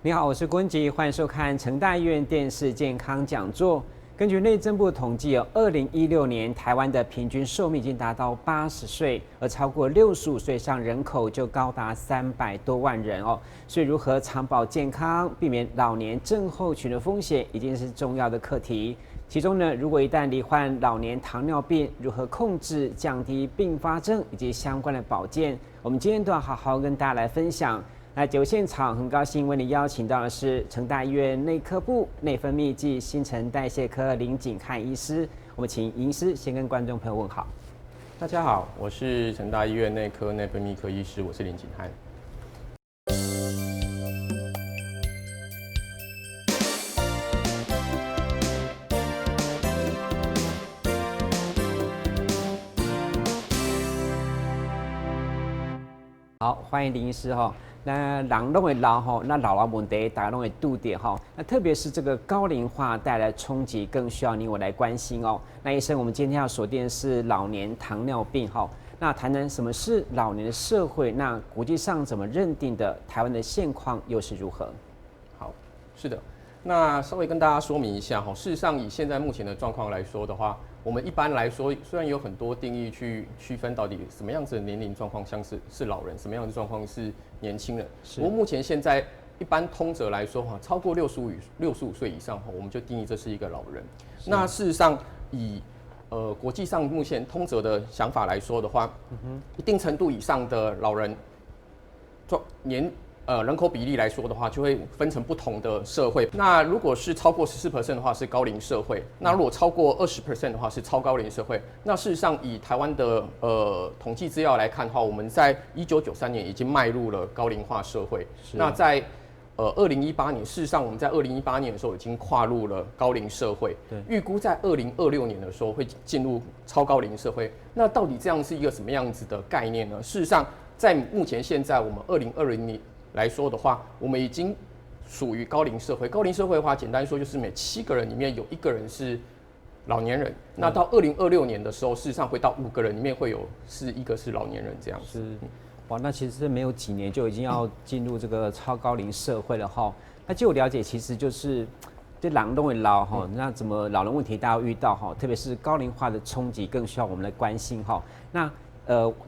你好，我是郭文吉，欢迎收看成大医院电视健康讲座。根据内政部统计，2016年台湾的平均寿命已经达到80岁，而超过65岁以上人口就高达300多万人哦。所以，如何长保健康，避免老年症候群的风险，已经是重要的课题。其中呢，如果一旦罹患老年糖尿病，如何控制、降低并发症以及相关的保健，我们今天都要好好跟大家来分享。那节目现场很高兴为你邀请到的是成大医院内科部内分泌暨新陈代谢科林景汉医师。我们请医师先跟观众朋友问好。大家好，我是成大医院内科内分泌科医师，我是林景汉。好，欢迎林医师哈。那人都会老哈，那老问题大家都会拄到哈。那特别是这个高龄化带来冲击，更需要你我来关心哦。那医生，我们今天要锁定的是老年糖尿病哈。那谈谈什么是老年的社会？那国际上怎么认定的？台湾的现况又是如何？好，是的。那稍微跟大家说明一下哈，事实上以现在目前的状况来说的话，我们一般来说虽然有很多定义去区分到底什么样子的年龄状况像是老人，什么样的状况是年轻人。不过目前现在一般通则来说哈，超过65岁以上哈，我们就定义这是一个老人。那事实上以国际上目前通则的想法来说的话，一定程度以上的老人人口比例来说的话，就会分成不同的社会。那如果是超过14% 的话，是高龄社会；那如果超过20% 的话，是超高龄社会。那事实上，以台湾的统计资料来看的话，我们在1993年已经迈入了高龄化社会。那在2018年，事实上我们在2018年的时候已经跨入了高龄社会。预估在2026年的时候会进入超高龄社会。那到底这样是一个什么样子的概念呢？事实上，在目前现在我们2020年来说的话，我们已经属于高龄社会。高龄社会的话，简单说就是每7个人里面有1个人是老年人。那到2026年的时候，事实上会到5个人里面会有1个是老年人这样子。哇，那其实没有几年就已经要进入这个超高龄社会了哈。那据我了解，其实就是这老人都会老哈，那怎么老人问题大家遇到哈，特别是高龄化的冲击，更需要我们来关心哈。那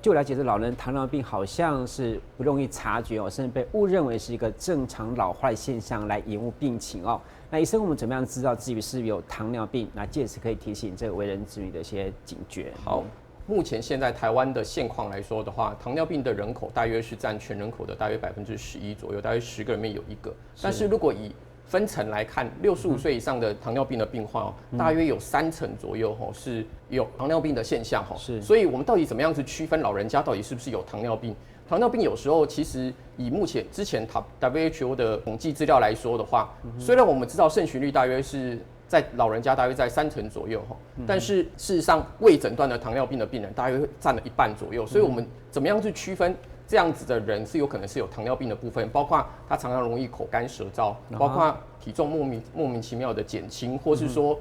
据我了解，这老人糖尿病好像是不容易察觉哦，甚至被误认为是一个正常老化的现象来延误病情哦。那医生，我们怎么样知道自己是不是有糖尿病？那借此可以提醒这个为人子女的一些警觉。好，目前现在台湾的现况来说的话，糖尿病的人口大约是占全人口的大约11%左右，大约10个人里面有1个。但是如果以分层来看，65岁以上的糖尿病的病患大约有30%左右是有糖尿病的现象所以我们到底怎么样去区分老人家到底是不是有糖尿病？糖尿病有时候其实以目前之前 WHO 的统计资料来说的话，虽然我们知道盛行率大约是在老人家大约在30%左右但是事实上未诊断的糖尿病的病人大约占了1半左右，所以我们怎么样去区分？这样子的人是有可能是有糖尿病的部分，包括他常常容易口干舌燥，包括体重莫名其妙的减轻，或是说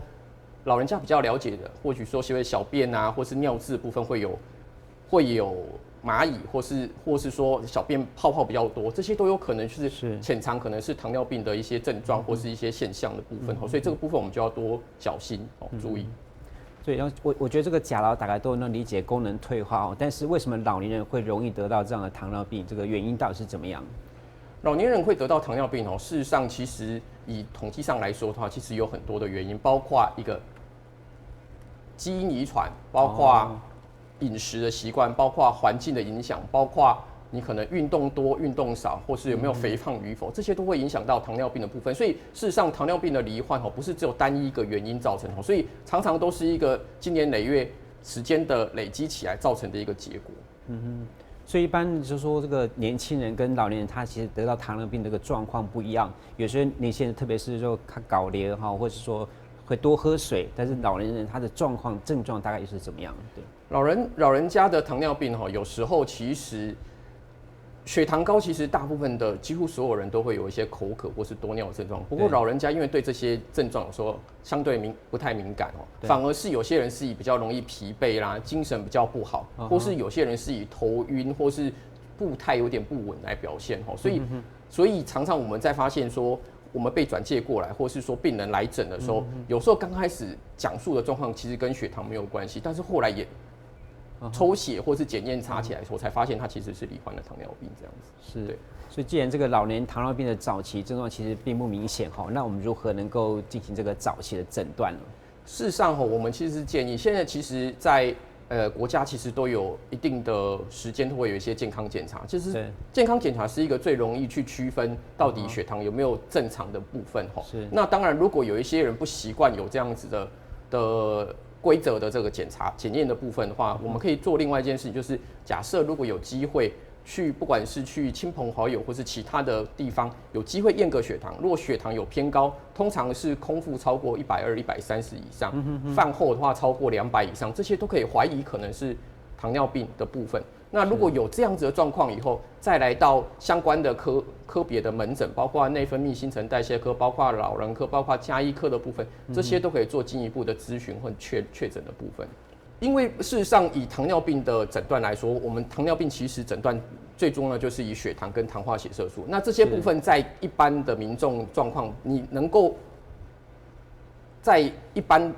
老人家比较了解的，或许说因为小便啊，或是尿渍的部分会有蚂蚁，或是说小便泡泡比较多，这些都有可能是潜藏可能是糖尿病的一些症状或是一些现象的部分所以这个部分我们就要多小心注意。所以，我觉得这个假老大概都能理解功能退化但是为什么老年人会容易得到这样的糖尿病？这个原因到底是怎么样？老年人会得到糖尿病事实上其实以统计上来说的话，其实有很多的原因，包括一个基因遗传，包括饮食的习惯，包括环境的影响，包括你可能运动多、运动少，或是有没有肥胖与否，这些都会影响到糖尿病的部分。所以事实上，糖尿病的罹患不是只有单一一个原因造成所以常常都是一个经年累月时间的累积起来造成的一个结果。所以一般就是说，这个年轻人跟老年人他其实得到糖尿病这个状况不一样。有些年轻人特别是说他搞咧或者是说会多喝水，但是老年人他的症状大概是怎么样？对，老人家的糖尿病有时候其实血糖高，其实大部分的几乎所有人都会有一些口渴或是多尿的症状。不过老人家因为对这些症状有时候相对不太敏感反而是有些人是以比较容易疲惫啦、精神比较不好，或是有些人是以头晕或是步态有点不稳来表现哈，所以常常我们在发现说我们被转介过来，或是说病人来诊的时候，有时候刚开始讲述的状况其实跟血糖没有关系，但是后来也抽血或是检验查起来，我才发现他其实是罹患了糖尿病这样子。是，对。所以既然这个老年糖尿病的早期症状其实并不明显哈，那我们如何能够进行这个早期的诊断呢？事实上我们其实是建议，现在其实在国家其实都有一定的时间，都会有一些健康检查。其实健康检查是一个最容易去区分到底血糖有没有正常的部分哈。是。那当然，如果有一些人不习惯有这样子的规则的这个检验的部分的话，我们可以做另外一件事情，就是假设如果有机会去，不管是去亲朋好友或是其他的地方有机会验个血糖，如果血糖有偏高，通常是空腹超过120、130以上，饭后的话超过200以上，这些都可以怀疑可能是糖尿病的部分。那如果有这样子的状况以后，再来到相关的科别的门诊，包括内分泌新陈代谢科，包括老人科，包括家医科的部分，这些都可以做进一步的咨询或确诊的部分。因为事实上，以糖尿病的诊断来说，我们糖尿病其实诊断最终呢就是以血糖跟糖化血色素。那这些部分在一般的民众状况，你能够在一般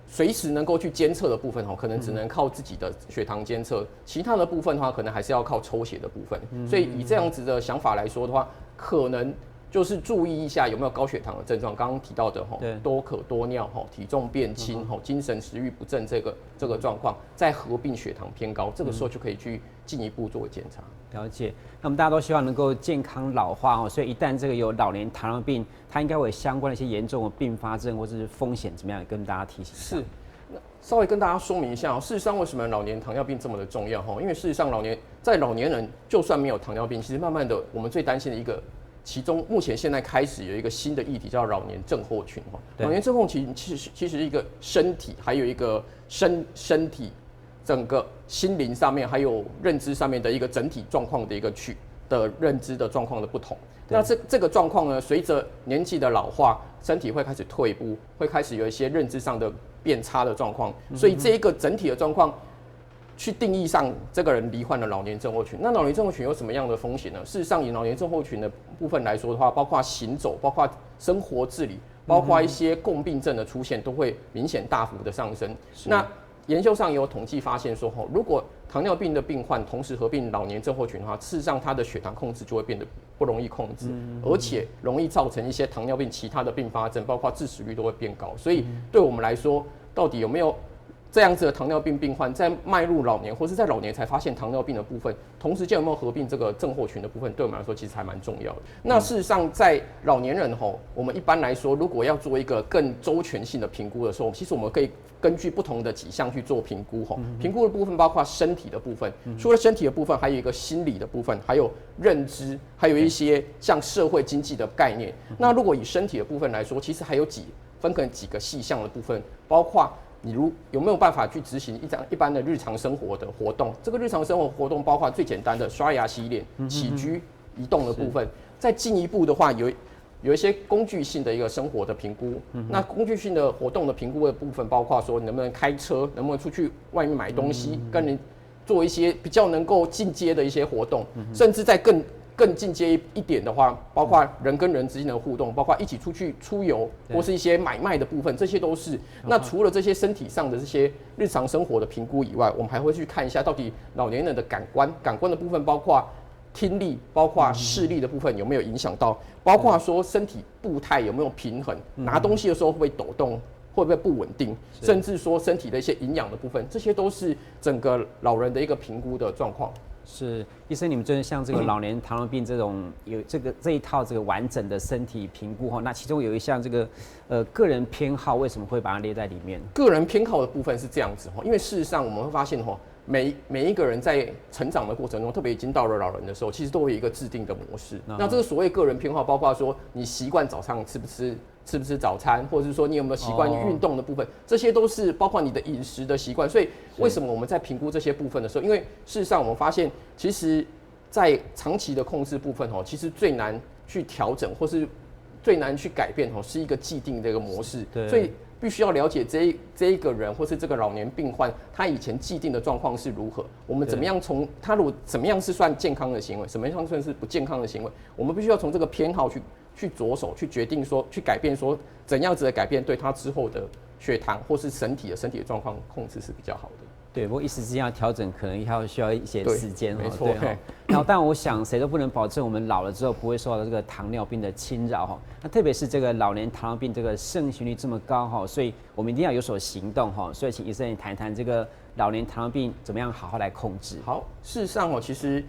随时能够去监测的部分可能只能靠自己的血糖监测，其他的部分的话，可能还是要靠抽血的部分。所以以这样子的想法来说的话，可能就是注意一下有没有高血糖的症状，刚刚提到的多渴多尿体重变轻精神食欲不振这个状况，再合并血糖偏高，这个时候就可以去进一步做检查。了解。那我们大家都希望能够健康老化所以一旦这个有老年糖尿病，它应该会有相关的一些严重的并发症或是风险怎么样，跟大家提醒一下。是。稍微跟大家说明一下事实上为什么老年糖尿病这么的重要因为事实上在老年人就算没有糖尿病，其实慢慢的我们最担心的一个。其中目前现在开始有一个新的议题叫老年症候群老年症候群其实一个身体还有一个身体整个心灵上面还有认知上面的一个整体状况的一个认知的状况的不同。那这个状况呢，随着年纪的老化，身体会开始退步，会开始有一些认知上的变差的状况，所以这一个整体的状况。去定义上这个人罹患了老年症候群。那老年症候群有什么样的风险呢？事实上，以老年症候群的部分来说的话，包括行走，包括生活自理，包括一些共病症的出现，都会明显大幅的上升。那研究上也有统计发现说，如果糖尿病的病患同时合并老年症候群的话，事实上他的血糖控制就会变得不容易控制，而且容易造成一些糖尿病其他的并发症，包括致死率都会变高。所以对我们来说，到底有没有这样子的糖尿病病患在迈入老年，或是在老年才发现糖尿病的部分，同时间有没有合并这个症候群的部分，对我们来说其实还蛮重要的。那事实上，在老年人我们一般来说，如果要做一个更周全性的评估的时候，其实我们可以根据不同的几项去做评估评估的部分包括身体的部分，除了身体的部分，还有一个心理的部分，还有认知，还有一些像社会经济的概念。那如果以身体的部分来说，其实还有分成几个细项的部分，包括你有没有办法去执行一般的日常生活的活动？这个日常生活活动包括最简单的刷牙、洗脸、起居、移动的部分。再进一步的话，有一些工具性的一个生活的评估。那工具性的活动的评估的部分，包括说能不能开车，能不能出去外面买东西，跟人做一些比较能够进阶的一些活动，甚至在更进阶一点的话，包括人跟人之间的互动，包括一起出去出游或是一些买卖的部分，这些都是。那除了这些身体上的这些日常生活的评估以外，我们还会去看一下到底老年人的感官的部分，包括听力，包括视力的部分有没有影响到，包括说身体步态有没有平衡，拿东西的时候会不会抖动，会不会不稳定，甚至说身体的一些营养的部分，这些都是整个老人的一个评估的状况。是，医生，你们就是像这个老年糖尿病这种有这一套这个完整的身体评估那其中有一项这个个人偏好，为什么会把它列在里面？个人偏好的部分是这样子因为事实上我们会发现每一个人在成长的过程中，特别已经到了老人的时候，其实都会有一个制定的模式。那这个所谓个人偏好，包括说你习惯早上吃不吃早餐，或者是说你有没有习惯运动的部分，这些都是包括你的饮食的习惯。所以为什么我们在评估这些部分的时候，因为事实上我们发现，其实在长期的控制部分其实最难去调整，或是最难去改变是一个既定的一个模式。所以必须要了解这一个人或是这个老年病患他以前既定的状况是如何，我们怎么样从他如果怎么样是算健康的行为，什么样算是不健康的行为，我们必须要从这个偏好去着手去决定说去改变说怎样子的改变对他之后的血糖或是身体的状况控制是比较好的。对，不过一时之间要调整，可能需要一些时间没错。然后，但我想谁都不能保证我们老了之后不会受到这个糖尿病的侵扰哈。那特别是这个老年糖尿病这个盛行率这么高哈，所以我们一定要有所行动哈。所以请医生谈一谈这个老年糖尿病怎么样好好来控制。好，事实上其实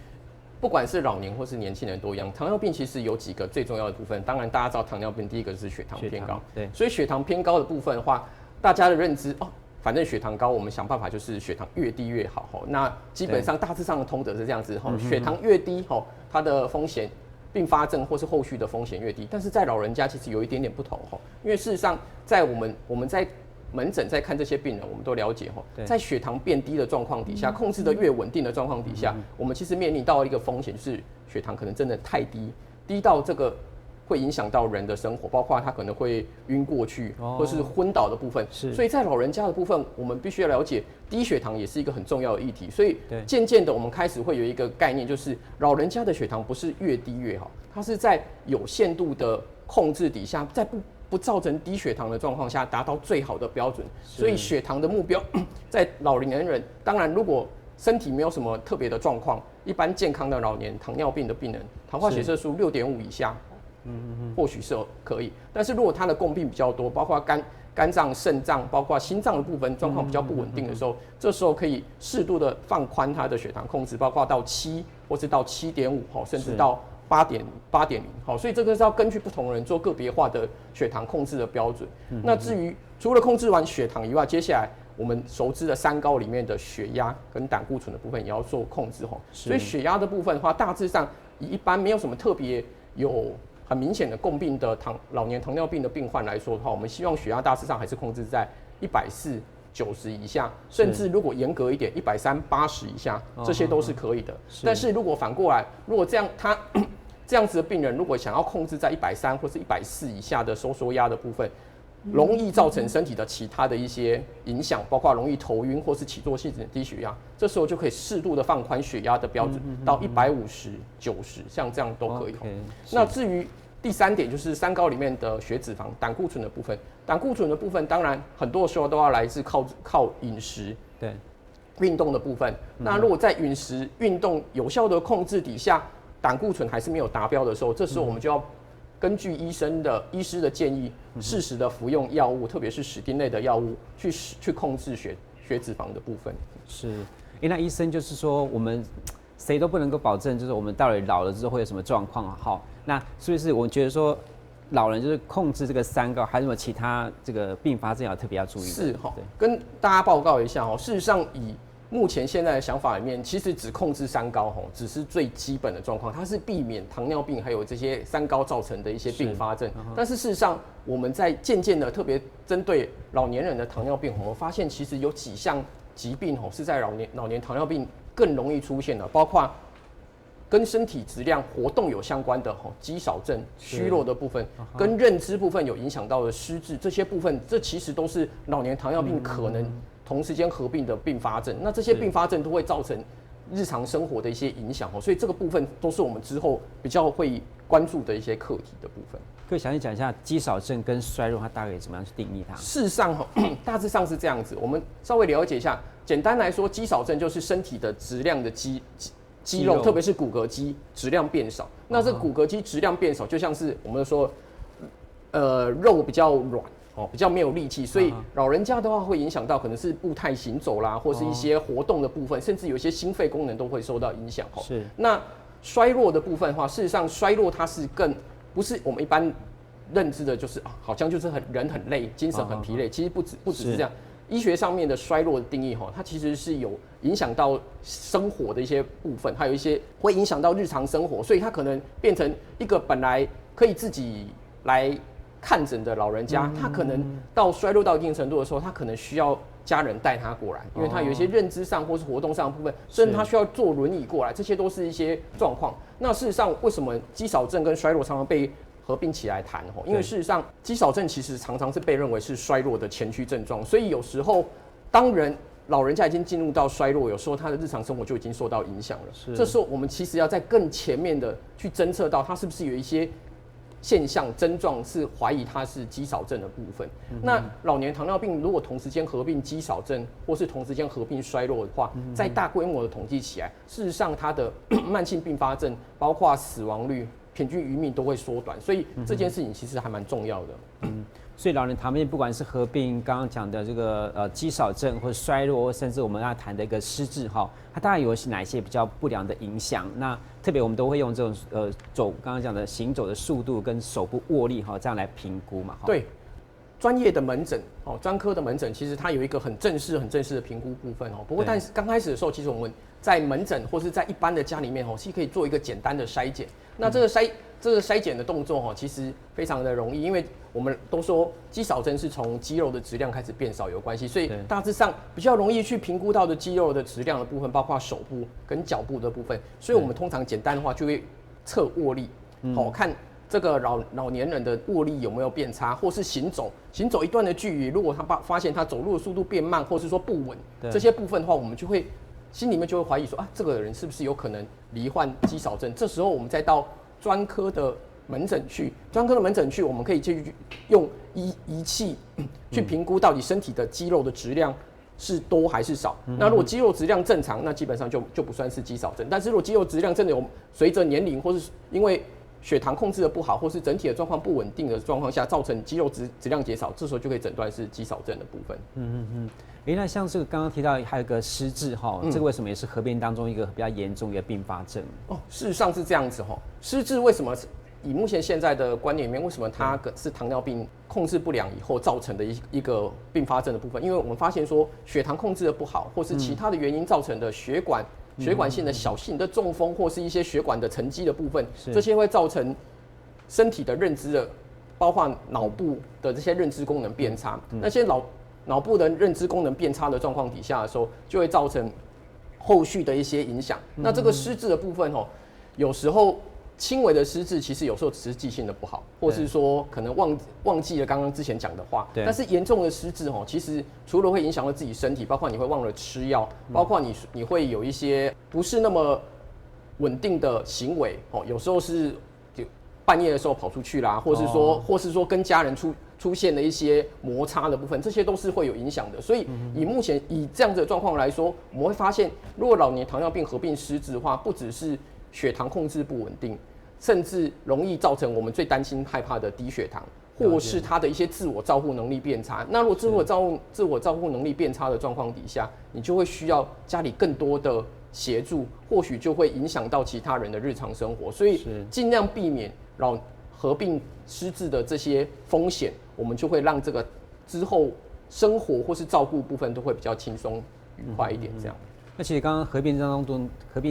不管是老年或是年轻人都一样，糖尿病其实有几个最重要的部分。当然，大家知道糖尿病第一个是血糖偏高，对，所以血糖偏高的部分的话，大家的认知反正血糖高，我们想办法就是血糖越低越好。那基本上大致上的通则是这样子，血糖越低，它的风险、并发症或是后续的风险越低。但是在老人家其实有一点点不同，因为事实上在我们在门诊在看这些病人，我们都了解在血糖变低的状况底下，控制的越稳定的状况底下，我们其实面临到一个风险，就是血糖可能真的太低，低到这个会影响到人的生活，包括他可能会晕过去，或是昏倒的部分。所以在老人家的部分，我们必须要了解低血糖也是一个很重要的议题。所以渐渐的，我们开始会有一个概念，就是老人家的血糖不是越低越好，它是在有限度的控制底下，在不造成低血糖的状况下，达到最好的标准。所以血糖的目标，在老年人，当然如果身体没有什么特别的状况，一般健康的老年糖尿病的病人，糖化血色素6.5以下。或许是可以，但是如果他的共病比较多，包括肝脏、肾脏，包括心脏的部分状况比较不稳定的时候，这时候可以适度的放宽他的血糖控制，包括到7或是到7.5，甚至到8.0，所以这个是要根据不同人做个别化的血糖控制的标准。那至于除了控制完血糖以外，接下来我们熟知的三高里面的血压跟胆固醇的部分也要做控制。所以血压的部分的话，大致上一般没有什么特别有很明显的共病的老年糖尿病的病患来说的话，我们希望血压大致上还是控制在140/90以下，甚至如果严格一点130/80以下，这些都是可以的。但是如果反过来，如果这样子的病人，如果想要控制在130或是140以下的收缩压的部分，容易造成身体的其他的一些影响，包括容易头晕或是起坐性质的低血压，这时候就可以适度的放宽血压的标准到150/90，像这样都可以。那至于第三点就是三高里面的血脂肪、胆固醇的部分。胆固醇的部分，当然很多时候都要来自靠饮食、运动的部分。那如果在饮食、运动有效的控制底下，胆固醇还是没有达标的时候，这时候我们就要根据医师的建议，适时的服用药物，特别是史汀类的药物，去控制血脂肪的部分。是，那医生就是说，我们谁都不能够保证，就是我们到底老了之后会有什么状况。好，那是不是我们觉得说，老人就是控制这个三高，还有什么其他这个并发症要特别要注意的？是哈，跟大家报告一下哈，事实上以目前现在的想法里面，其实只控制三高只是最基本的状况，它是避免糖尿病还有这些三高造成的一些并发症。但是事实上，我们在渐渐的特别针对老年人的糖尿病，我们发现其实有几项疾病是在老年糖尿病更容易出现的，包括跟身体质量活动有相关的肌少症、虚弱的部分，跟认知部分有影响到的失智，这些部分，这其实都是老年糖尿病可能同时间合并的并发症。那这些并发症都会造成日常生活的一些影响，所以这个部分都是我们之后比较会关注的一些课题的部分。可以详细讲一下肌少症跟衰弱，它大概怎么样去定义它？事实上，大致上是这样子，我们稍微了解一下。简单来说，肌少症就是身体的质量的肌肉，特别是骨骼肌质量变少。那这骨骼肌质量变少，就像是我们说，肉比较软。比较没有力气，所以老人家的话会影响到可能是步态行走啦，或是一些活动的部分，甚至有一些心肺功能都会受到影响。是。那衰弱的部分的话，事实上衰弱它是不是我们一般认知的，就是好像就是人很累，精神很疲累。其实不只是这样，医学上面的衰弱的定义它其实是有影响到生活的一些部分，还有一些会影响到日常生活，所以它可能变成一个本来可以自己来看诊的老人家，他可能到衰弱到一定程度的时候，他可能需要家人带他过来，因为他有一些认知上或是活动上的部分，甚至他需要坐轮椅过来，这些都是一些状况。那事实上，为什么肌少症跟衰弱常常被合并起来谈因为事实上肌少症其实常常是被认为是衰弱的前驱症状，所以有时候当老人家已经进入到衰弱，有时候他的日常生活就已经受到影响了。这时候我们其实要在更前面的去侦测到他是不是有一些现象症状是怀疑它是肌少症的部分。那老年糖尿病如果同时间合并肌少症，或是同时间合并衰弱的话，在大规模的统计起来，事实上它的慢性并发症，包括死亡率、平均余命都会缩短。所以这件事情其实还蛮重要的。所以老年糖尿病不管是合并刚刚讲的这个肌少症，或者衰弱，甚至我们要谈的一个失智它大概有哪些比较不良的影响？那特别我们都会用这种刚刚讲的行走的速度跟手部握力这样来评估嘛。对，专业的门诊专科的门诊其实它有一个很正式的评估部分不过但是刚开始的时候，其实我们在门诊或是在一般的家里面是可以做一个简单的筛检。那这个筛检的动作其实非常的容易，因为我们都说肌少症是从肌肉的质量开始变少有关系，所以大致上比较容易去评估到的肌肉的质量的部分，包括手部跟脚部的部分。所以我们通常简单的话就会测握力，看这个老年人的握力有没有变差，或是行走一段的距离，如果他发现他走路的速度变慢，或是说不稳，这些部分的话，我们就会心里面就会怀疑说这个人是不是有可能罹患肌少症？这时候我们再到专科的门诊去，我们可以去用仪器去评估到底身体的肌肉的质量是多还是少。那如果肌肉质量正常，那基本上就不算是肌少症。但是如果肌肉质量真的有随着年龄，或是因为血糖控制的不好，或是整体的状况不稳定的状况下，造成肌肉质量减少，这时候就可以诊断是肌少症的部分。那像这个刚刚提到还有个失智这个为什么也是合并当中一个比较严重的并发症？事实上是这样子失智为什么以目前现在的观念里面，为什么它是糖尿病控制不良以后造成的一个并发症的部分？因为我们发现说血糖控制的不好，或是其他的原因造成的血管性的小型的中风，或是一些血管的沉积的部分，这些会造成身体的认知的，包括脑部的这些认知功能变差。那些脑部的认知功能变差的状况底下的时候，就会造成后续的一些影响。那这个失智的部分有时候轻微的失智，其实有时候只是记性的不好，或是说可能忘记了刚刚之前讲的话。但是严重的失智其实除了会影响到自己身体，包括你会忘了吃药，包括你会有一些不是那么稳定的行为有时候是半夜的时候跑出去啦，或是说跟家人出现了一些摩擦的部分，这些都是会有影响的。所以目前以这样子的状况来说，我们会发现，如果老年糖尿病合并失智的话，不只是血糖控制不稳定，甚至容易造成我们最担心害怕的低血糖，或是他的一些自我照护能力变差。那如果自我照护能力变差的状况底下，你就会需要家里更多的协助，或许就会影响到其他人的日常生活。所以尽量避免合并失智的这些风险，我们就会让这个之后生活或是照顾部分都会比较轻松愉快一点这样。那其实刚刚合并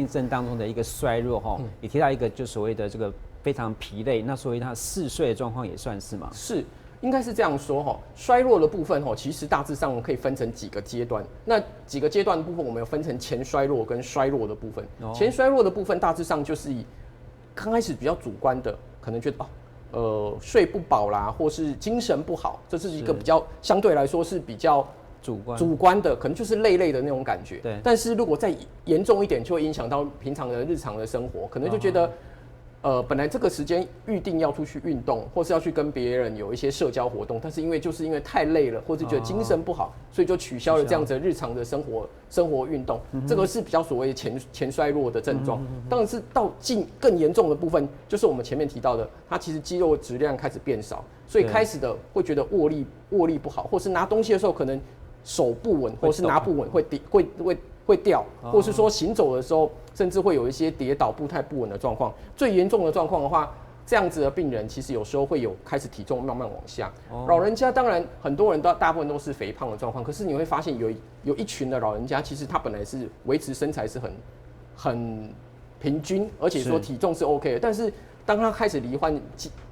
症当中的一个衰弱也提到一个就所谓的这个非常疲累，那所谓他嗜睡的状况也算是吗？是，应该是这样说衰弱的部分其实大致上我们可以分成几个阶段。那几个阶段的部分，我们有分成前衰弱跟衰弱的部分。前衰弱的部分大致上就是以刚开始比较主观的，可能觉得睡不饱啦，或是精神不好，这是一个比较相对来说是比较主观的，可能就是累的那种感觉。对。但是如果再严重一点，就会影响到平常的日常的生活，可能就觉得本来这个时间预定要出去运动，或是要去跟别人有一些社交活动，但是因为太累了，或是觉得精神不好，所以就取消了这样子日常的生活运动。这个是比较所谓前衰弱的症状。当然是到更严重的部分，就是我们前面提到的，它其实肌肉质量开始变少，所以开始的会觉得握力不好，或是拿东西的时候可能手不稳，或是拿不稳会掉，或是说行走的时候，甚至会有一些跌倒、步态不稳的状况。最严重的状况的话，这样子的病人其实有时候会开始体重慢慢往下。老人家当然很多人大部分都是肥胖的状况，可是你会发现有一群的老人家，其实他本来是维持身材是很平均，而且说体重是 OK 的，但是当他开始罹患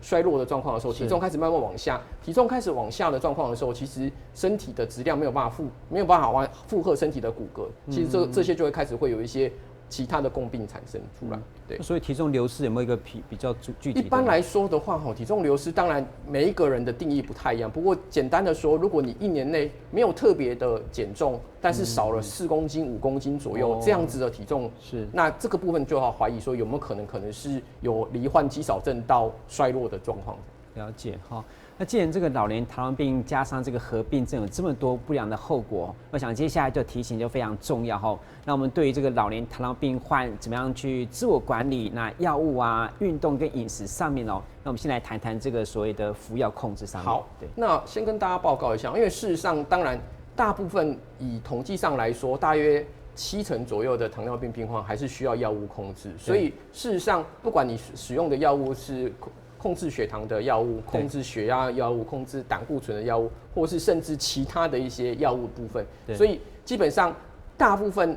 衰弱的状况的时候，体重开始慢慢往下，体重开始往下的状况的时候，其实身体的质量没有办法负荷身体的骨骼，其实这些就会开始会有一些其他的共病产生出来。对，所以体重流失有没有一个比较具体的？一般来说的话，体重流失当然每一个人的定义不太一样。不过简单的说，如果你1年内没有特别的减重，但是少了4公斤、5公斤左右这样子的体重，是那这个部分就要怀疑说有没有可能是有罹患肌少症到衰弱的状况。了解哈。那既然这个老年糖尿病加上这个合并症有这么多不良的后果，我想接下来就提醒就非常重要哈。那我们对于这个老年糖尿病患怎么样去自我管理，那药物啊、运动跟饮食上面哦，那我们先来谈谈这个所谓的服药控制上面。好，对，那先跟大家报告一下，因为事实上，当然大部分以统计上来说，大约70%左右的糖尿病病患还是需要药物控制，所以事实上，不管你使用的药物是控制血糖的药物、控制血压的药物、控制胆固醇的药物，或是甚至其他的一些药物部分，所以基本上大部分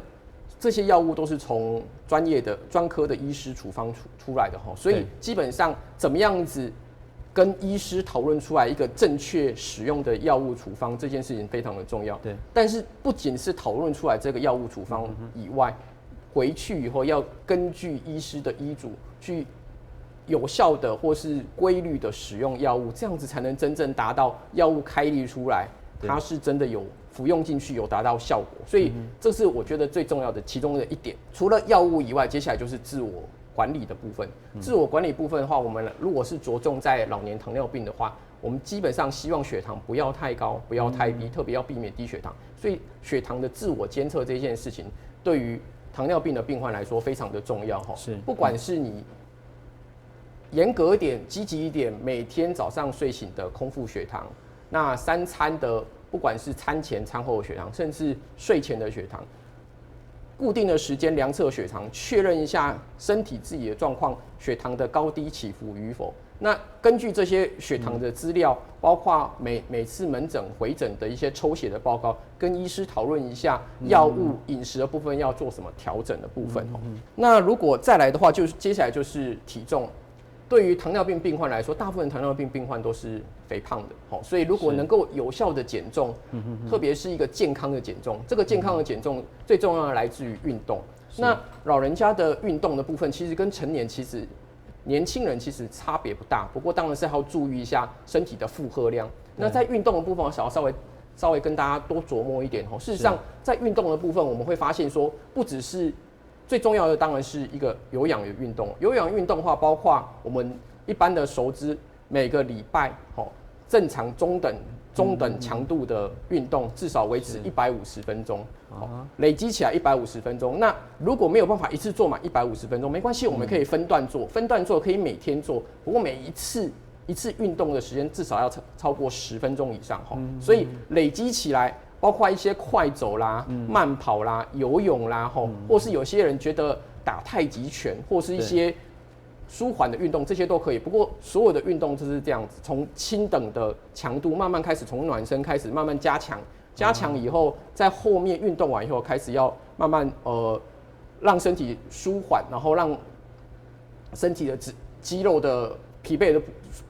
这些药物都是从专科的医师处方出来的哈，所以基本上怎么样子跟医师讨论出来一个正确使用的药物处方，这件事情非常的重要。对，但是不仅是讨论出来这个药物处方以外，回去以后要根据医师的医嘱去有效的或是规律的使用药物，这样子才能真正达到药物开立出来，它是真的有服用进去有达到效果，所以这是我觉得最重要的其中的一点。除了药物以外，接下来就是自我管理的部分。自我管理部分的话，我们如果是着重在老年糖尿病的话，我们基本上希望血糖不要太高，不要太低，特别要避免低血糖。所以血糖的自我监测这件事情，对于糖尿病的病患来说非常的重要哈。是，不管是你严格一点、积极一点，每天早上睡醒的空腹血糖，那3餐的不管是餐前、餐后的血糖，甚至睡前的血糖，固定的时间量测血糖，确认一下身体自己的状况，血糖的高低起伏与否。那根据这些血糖的资料，包括每次门诊回诊的一些抽血的报告，跟医师讨论一下药物、饮食的部分要做什么调整的部分。那如果再来的话，就是接下来就是体重。对于糖尿病病患来说，大部分糖尿病病患都是肥胖的，所以如果能够有效的减重，特别是一个健康的减重，这个健康的减重最重要的来自于运动。那老人家的运动的部分，其实跟成年年轻人其实差别不大，不过当然是要注意一下身体的负荷量。那在运动的部分，我想要稍微跟大家多琢磨一点。事实上，在运动的部分，我们会发现说，不只是最重要的当然是一个有氧的运动。有氧运动的话，包括我们一般的熟知，每个礼拜正常中等强度的运动，至少维持150分钟，累积起来150分钟。那如果没有办法一次做满150分钟，没关系，我们可以分段做，分段做可以每天做，不过每一次运动的时间至少要超过10分钟以上，所以累积起来。包括一些快走啦、慢跑啦、游泳啦，或是有些人觉得打太极拳，或是一些舒缓的运动，这些都可以。不过所有的运动就是这样子，从轻等的强度慢慢开始，从暖身开始慢慢加强，加强以后，在后面运动完以后开始要慢慢让身体舒缓，然后让身体的肌肉的疲惫的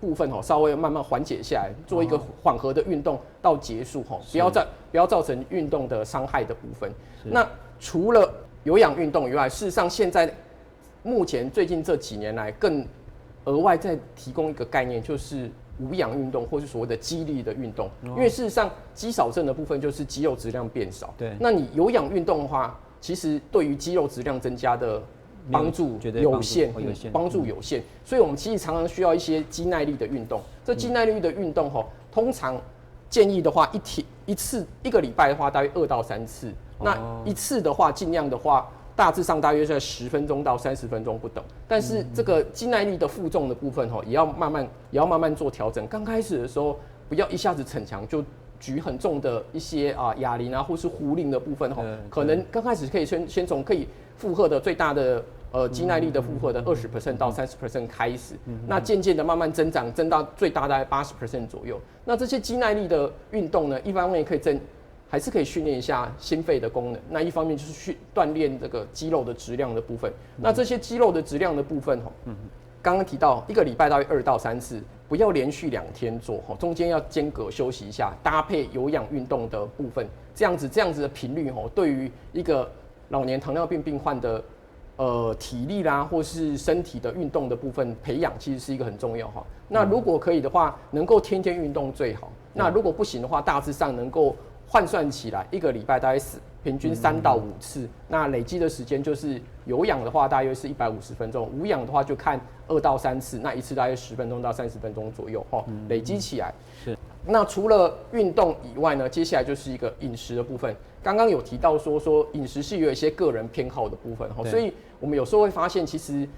部分稍微慢慢缓解下来，做一个缓和的运动到结束不要造成运动的伤害的部分。那除了有氧运动以外，事实上现在目前最近这几年来更额外再提供一个概念，就是无氧运动或是所谓的肌力的运动。因为事实上肌少症的部分就是肌肉质量变少，对，那你有氧运动的话，其实对于肌肉质量增加的帮助有限，帮助有限，所以我们其实常常需要一些肌耐力的运动。这肌耐力的运动通常建议的话，一个礼拜的话，大约2到3次。那一次的话，尽量的话，大致上大约在10分钟到30分钟不等。但是这个肌耐力的负重的部分也要慢慢做调整。刚开始的时候，不要一下子逞强就举很重的一些哑铃或是壶铃的部分可能刚开始可以先从可以负荷的最大的肌耐力的负荷的20% 到30% 开始，那渐渐的慢慢增到最大大概80% 左右。那这些肌耐力的运动呢，一方面还是可以训练一下心肺的功能，那一方面就是锻炼这个肌肉的质量的部分。那这些肌肉的质量的部分刚刚提到一个礼拜大约2到3次，不要连续2天做，中间要间隔休息一下，搭配有氧运动的部分，这样子的频率对于一个老年糖尿病病患的体力啦，或是身体的运动的部分培养，其实是一个很重要哈。那如果可以的话，能够天天运动最好。那如果不行的话，大致上能够换算起来，一个礼拜大概平均3到5次，那累积的时间就是有氧的话大约是150分钟，无氧的话就看2到3次，那一次大约10分钟到30分钟左右哈，累积起来。是。那除了运动以外呢，接下来就是一个饮食的部分。刚刚有提到说饮食是有一些个人偏好的部分哈，所以我们有时候会发现，其实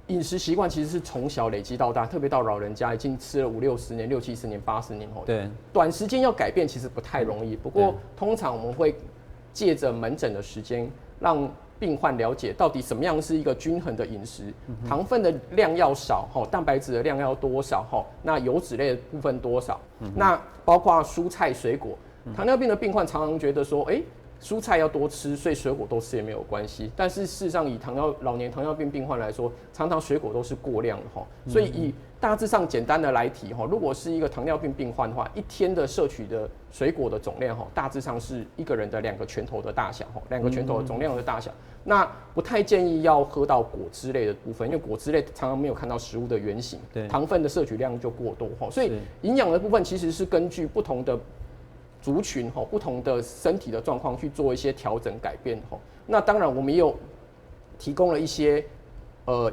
饮食习惯其实是从小累积到大，特别到老人家已经吃了5、60年、60、70年、80年后，对，短时间要改变其实不太容易。不过通常我们会借着门诊的时间，让病患了解到底什么样是一个均衡的饮食，糖分的量要少，蛋白质的量要多少，那油脂类的部分多少，那包括蔬菜水果。糖尿病的病患常常觉得说，蔬菜要多吃，所以水果多吃也没有关系。但是事实上，以老年糖尿病病患来说，常常水果都是过量的哈。所以以大致上简单的来提哈，如果是一个糖尿病病患的话，一天的摄取的水果的总量哈，大致上是一个人的2个拳头的大小哈，2个拳头的总量的大小。那不太建议要喝到果汁类的部分，因为果汁类常常没有看到食物的原型，糖分的摄取量就过多哈。所以营养的部分其实是根据不同的族群不同的身体的状况去做一些调整改变那当然我们也有提供了一些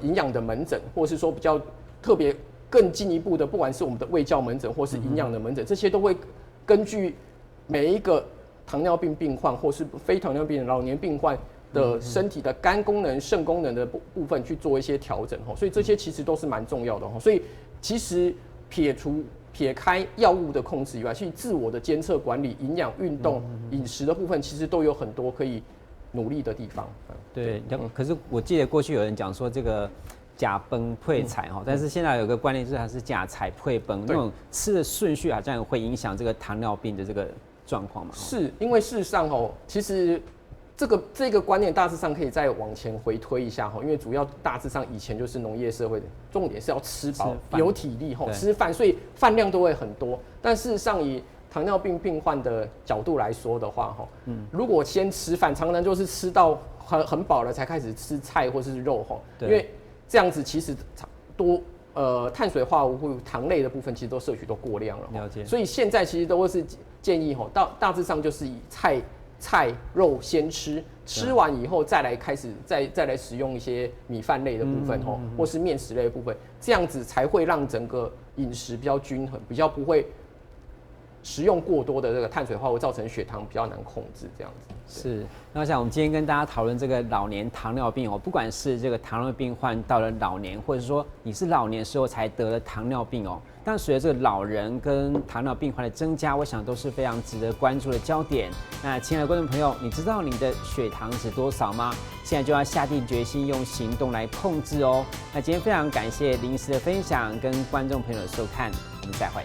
营养的门诊，或是说比较特别更进一步的，不管是我们的卫教门诊或是营养的门诊，这些都会根据每一个糖尿病病患或是非糖尿病的老年病患的身体的肝功能、肾功能的部分去做一些调整所以这些其实都是蛮重要的所以其实撇开药物的控制以外，去自我的监测管理、营养、运动、饮食的部分，其实都有很多可以努力的地方。对，可是我记得过去有人讲说这个假崩配菜但是现在有个观念就是它是假菜配崩，那种吃的顺序好像会影响这个糖尿病的这个状况嘛？是因为事实上其实这个观念大致上可以再往前回推一下因为主要大致上以前就是农业社会的，重点是要吃饱、有体力吃饭，所以饭量都会很多。但事实上以糖尿病病患的角度来说的话如果先吃饭，常常就是吃到很饱了才开始吃菜或是肉因为这样子其实碳水化合物、糖类的部分其实都摄取都过量了。了解。所以现在其实都是建议大致上就是以菜肉先吃完以后再来开始再来使用一些米饭类的部分或是面食类的部分，这样子才会让整个饮食比较均衡，比较不会食用过多的这个碳水化合物造成血糖比较难控制这样子。是，那我想我们今天跟大家讨论这个老年糖尿病不管是这个糖尿病患到了老年，或者说你是老年时候才得了糖尿病但随着这个老人跟糖尿病患的增加，我想都是非常值得关注的焦点。那亲爱的观众朋友，你知道你的血糖是多少吗？现在就要下定决心用行动来控制那今天非常感谢林医师的分享跟观众朋友的收看，我们再会。